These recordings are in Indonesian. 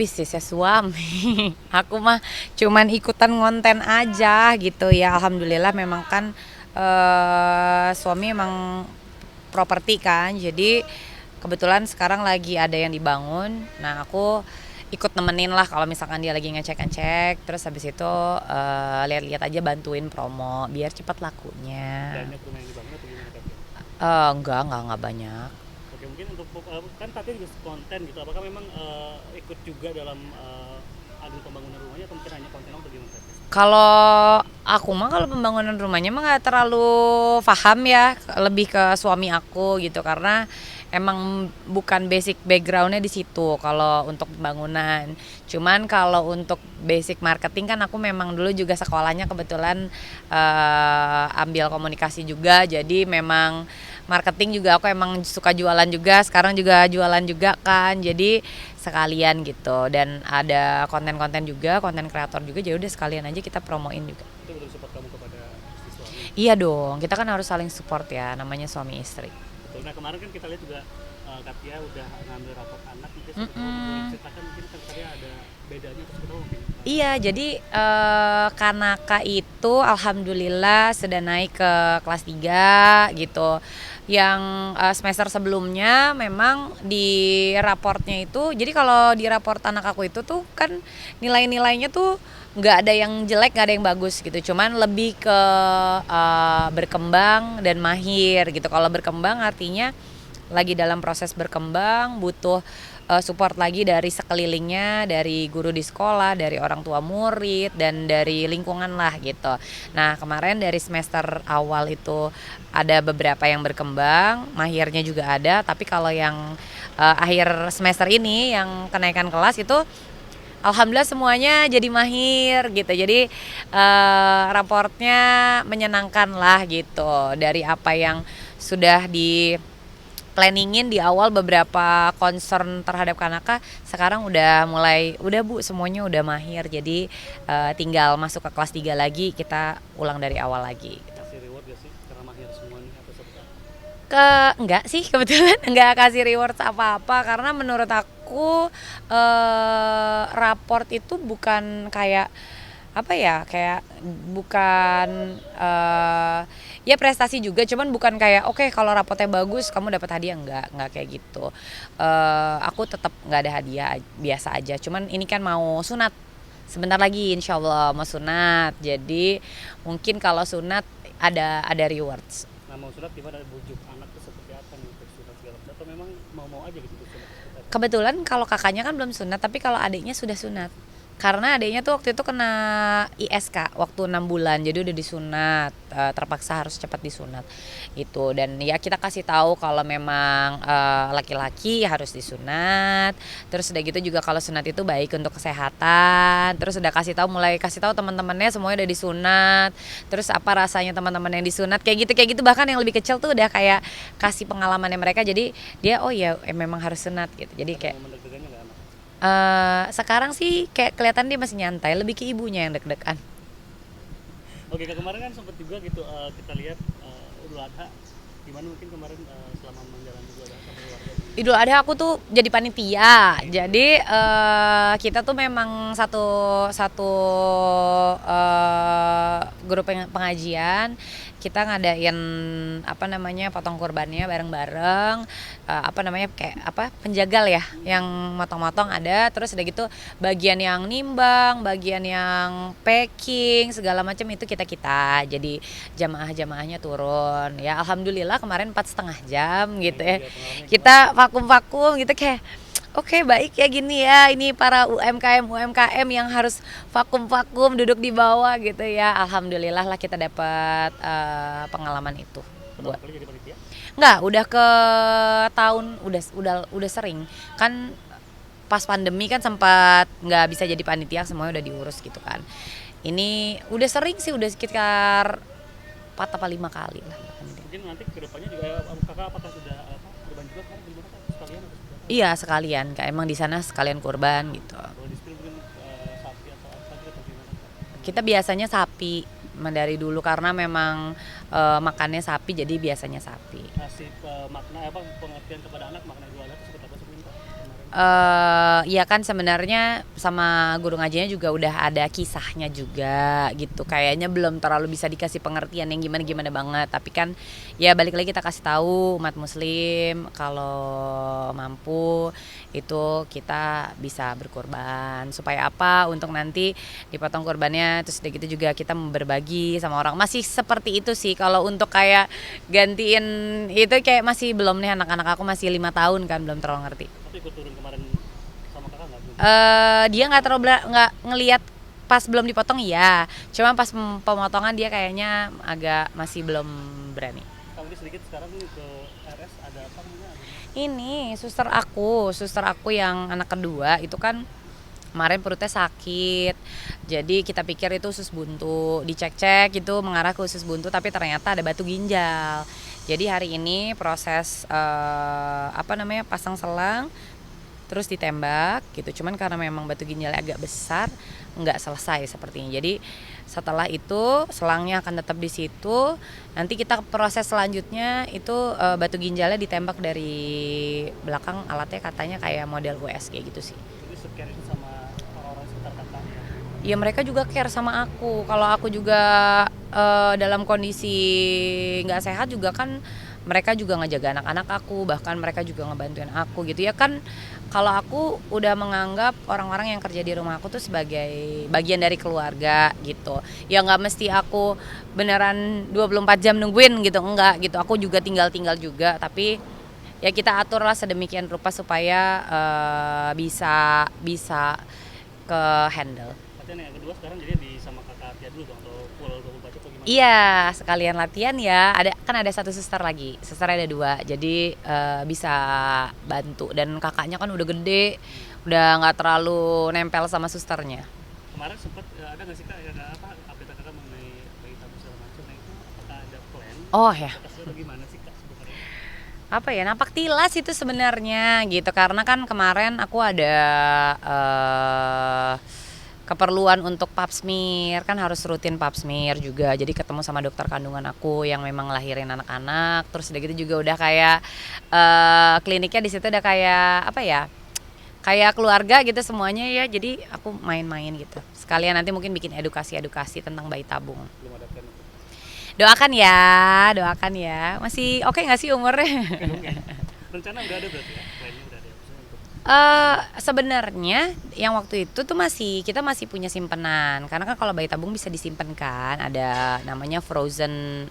bisnisnya suami. Aku mah cuman ikutan ngonten aja gitu ya. Alhamdulillah memang kan suami emang properti kan. Jadi kebetulan sekarang lagi ada yang dibangun. Nah, aku ikut nemenin lah kalau misalkan dia lagi ngecek-ngecek. Terus habis itu lihat-lihat aja, bantuin promo biar cepat lakunya. Banyak rumah yang dibangun atau gimana Kak? Enggak banyak. Oke, mungkin untuk kan Tati juga konten gitu. Apakah memang ikut juga dalam agen pembangunan rumahnya atau mungkin hanya konten atau gimana Tati? Kalau aku mah kalau pembangunan rumahnya mah nggak terlalu paham ya, lebih ke suami aku gitu karena emang bukan basic backgroundnya di situ kalau untuk pembangunan. Cuman kalau untuk basic marketing kan aku memang dulu juga sekolahnya kebetulan ambil komunikasi juga, jadi memang marketing juga aku emang suka jualan juga, sekarang juga jualan juga kan, jadi sekalian gitu. Dan ada konten-konten juga, konten kreator juga, jadi udah sekalian aja kita promoin juga. Itu betul support kamu kepada istri suami. Iya dong, kita kan harus saling support ya, namanya suami istri. Betul. Nah, kemarin kan kita lihat juga Katia udah ngambil rapot anak, mungkin sebetulnya boleh Mm-mm. ceritakan mungkin kan Katia ada bedanya atau sebetulnya mungkin Iya, jadi Kanaka itu alhamdulillah sudah naik ke kelas 3 gitu. Yang semester sebelumnya memang di raportnya itu, jadi kalau di raport anak aku itu tuh kan nilai-nilainya tuh nggak ada yang jelek, nggak ada yang bagus gitu. Cuman lebih ke berkembang dan mahir gitu. Kalau berkembang artinya lagi dalam proses berkembang, butuh support lagi dari sekelilingnya, dari guru di sekolah, dari orang tua murid, dan dari lingkungan lah gitu. Nah, kemarin dari semester awal itu ada beberapa yang berkembang, mahirnya juga ada, tapi kalau yang akhir semester ini yang kenaikan kelas itu alhamdulillah semuanya jadi mahir gitu. Jadi raportnya menyenangkan lah gitu. Dari apa yang sudah di planningin di awal, beberapa concern terhadap Kanaka, sekarang udah Bu, semuanya udah mahir. Jadi tinggal masuk ke kelas 3 lagi, kita ulang dari awal lagi gitu. kasih reward gak sih karena mahir semuanya atau seperti apa? Enggak sih, kebetulan enggak kasih rewards apa-apa karena menurut aku raport itu bukan kayak apa ya, kayak bukan ya prestasi juga, cuman bukan kayak oke, kalau rapotnya bagus kamu dapat hadiah, enggak kayak gitu. Aku tetap nggak ada hadiah, biasa aja. Cuman ini kan mau sunat sebentar lagi, insya Allah mau sunat, jadi mungkin kalau sunat ada rewards. Nah, mau sunat gimana, bujuk anak tuh seperti apa nih untuk sunat segala macam atau memang mau aja gitu sunat seperti apa? Kebetulan kalau kakaknya kan belum sunat, tapi kalau adiknya sudah sunat. Karena adiknya tuh waktu itu kena ISK waktu 6 bulan, jadi udah disunat, terpaksa harus cepat disunat gitu. Dan ya kita kasih tahu kalau memang laki-laki harus disunat. Terus udah gitu juga kalau sunat itu baik untuk kesehatan. Terus udah mulai kasih tahu teman-temannya semuanya udah disunat. Terus apa rasanya teman-teman yang disunat kayak gitu, bahkan yang lebih kecil tuh udah kayak kasih pengalamannya mereka. Jadi dia oh ya memang harus sunat gitu. Jadi Ada kayak momen deg-degannya nggak anak? sekarang sih kayak kelihatan dia masih nyantai, lebih ke ibunya yang deg-degan. Oke, kemarin kan sempat juga gitu kita lihat Idul Adha, gimana mungkin kemarin selama menjalani Idul Adha sama keluarga di Idul Adha aku tuh jadi panitia. Jadi kita tuh memang satu satu grup pengajian. Kita ngadain apa namanya, potong kurbannya bareng-bareng. Apa namanya, kayak apa, penjagal ya, yang motong-motong ada. Terus udah gitu bagian yang nimbang, bagian yang packing segala macam itu kita. Jadi jamaahnya turun. Ya alhamdulillah kemarin 4,5 jam gitu ya. media pengalaman gimana? Kita vakum-vakum gitu kayak oke, baik ya gini ya, ini para UMKM yang harus vakum-vakum duduk di bawah gitu ya. Alhamdulillah lah kita dapat pengalaman itu. Pertama kali jadi panitia? Nggak, udah ke tahun, udah sering kan. Pas pandemi kan sempat nggak bisa jadi panitia, semuanya udah diurus gitu kan. Ini udah sering sih, udah sekitar 4 apa 5 kali lah. Mungkin nanti kedepannya juga kakak apakah sudah kurban juga kan di mana kan sekalian atau seperti apa? Iya sekalian, kayak emang di sana sekalian kurban gitu. Kalau di sini mungkin sapi atau apa gitu atau gimana? Kita biasanya sapi dari dulu karena memang makannya sapi, jadi biasanya sapi. Kasih makna apa, pengertian kepada anak makna Idul Adha itu seperti apa sih Kak kemarin? ya kan sebenarnya sama guru ngajinya juga udah ada kisahnya juga gitu. Kayaknya belum terlalu bisa dikasih pengertian yang gimana-gimana banget. Tapi kan ya balik lagi kita kasih tahu umat muslim kalau mampu itu kita bisa berkorban. Supaya apa? Untuk nanti dipotong korbannya, terus udah gitu juga kita berbagi sama orang. Masih seperti itu sih. Kalau untuk kayak gantiin itu kayak masih belum nih, anak-anak aku masih 5 tahun kan, belum terlalu ngerti. Tapi ikut turun kemarin sama kakak nggak belum? Dia nggak terlalu nggak ngelihat pas belum dipotong, iya. Cuma pas pemotongan dia kayaknya agak masih belum berani. Kamu ini sedikit sekarang nih ke RS ada apa namanya? Ini suster aku yang anak kedua itu kan kemarin perutnya sakit, jadi kita pikir itu usus buntu, dicek-cek itu mengarah ke usus buntu, tapi ternyata ada batu ginjal. Jadi hari ini proses pasang selang, terus ditembak gitu. Cuman karena memang batu ginjalnya agak besar, nggak selesai sepertinya. Jadi setelah itu selangnya akan tetap di situ. Nanti kita proses selanjutnya itu batu ginjalnya ditembak dari belakang, alatnya katanya kayak model USG gitu sih. Jadi secare itu sama orang-orang sekitar kakak ya? Ya mereka juga care sama aku. Kalau aku juga dalam kondisi nggak sehat juga kan, mereka juga ngejaga anak-anak aku, bahkan mereka juga ngebantuin aku gitu ya kan. Kalau aku udah menganggap orang-orang yang kerja di rumah aku tuh sebagai bagian dari keluarga gitu. Ya nggak mesti aku beneran 24 jam nungguin gitu, enggak gitu. Aku juga tinggal-tinggal juga, tapi ya kita aturlah sedemikian rupa supaya bisa ke handle. Latihan yang kedua sekarang jadi di sama kakak Tia dulu dong, atau full 24 atau gimana? Iya, sekalian latihan ya. Ada satu suster lagi. Susternya ada 2. Jadi bisa bantu, dan kakaknya kan udah gede, udah nggak terlalu nempel sama susternya. Kemarin sempat ada nggak sih kak, ada apa update kakak mengenai bayi tabung segala macam, nah itu apakah ada plan? Oh ya, Atau gimana sih kak sebenarnya? apa ya, napak tilas itu sebenarnya gitu, karena kan kemarin aku ada keperluan untuk pap smear, kan harus rutin pap smear juga. Jadi ketemu sama dokter kandungan aku yang memang ngelahirin anak-anak. Terus udah gitu juga udah kayak kliniknya di situ udah kayak apa ya? Kayak keluarga gitu semuanya ya. Jadi aku main-main gitu. Sekalian nanti mungkin bikin edukasi tentang bayi tabung. Belum ada plan itu? Doakan ya. Masih oke nggak sih umurnya? Belum ya? Rencana udah ada berarti ya? Plannya udah ada ya? Maksudnya untuk Sebenarnya yang waktu itu tuh kita masih punya simpenan, karena kan kalau bayi tabung bisa disimpan kan, ada namanya freezing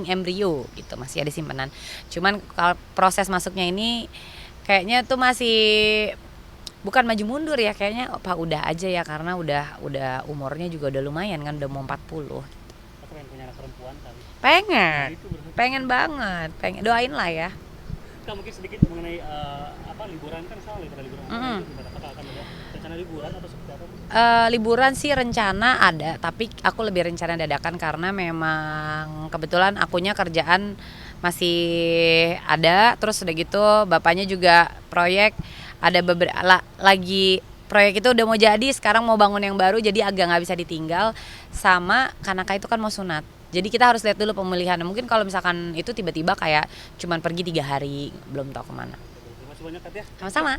embrio gitu, masih ada simpenan. Cuman kalau proses masuknya ini kayaknya tuh masih bukan maju mundur ya, kayaknya udah aja ya, karena udah umurnya juga udah lumayan kan, udah mau 40. aku pengen punya anak perempuan kali. Pengen, Itu berarti. pengen banget, doain lah ya. Kak mungkin sedikit mengenai liburan, kan sekarang pada liburan. Itu gimana? Apakah akan ada rencana liburan atau seperti apa? Liburan sih rencana ada, tapi aku lebih rencana dadakan karena memang kebetulan akunya kerjaan masih ada, terus udah gitu bapaknya juga proyek, ada lagi proyek itu udah mau jadi, sekarang mau bangun yang baru, jadi agak nggak bisa ditinggal. Sama Kanaka itu kan mau sunat, jadi kita harus lihat dulu pemulihan. Mungkin kalau misalkan itu tiba-tiba kayak cuman pergi 3 hari, belum tahu kemana. Terima kasih banyak Kat ya. Sama-sama.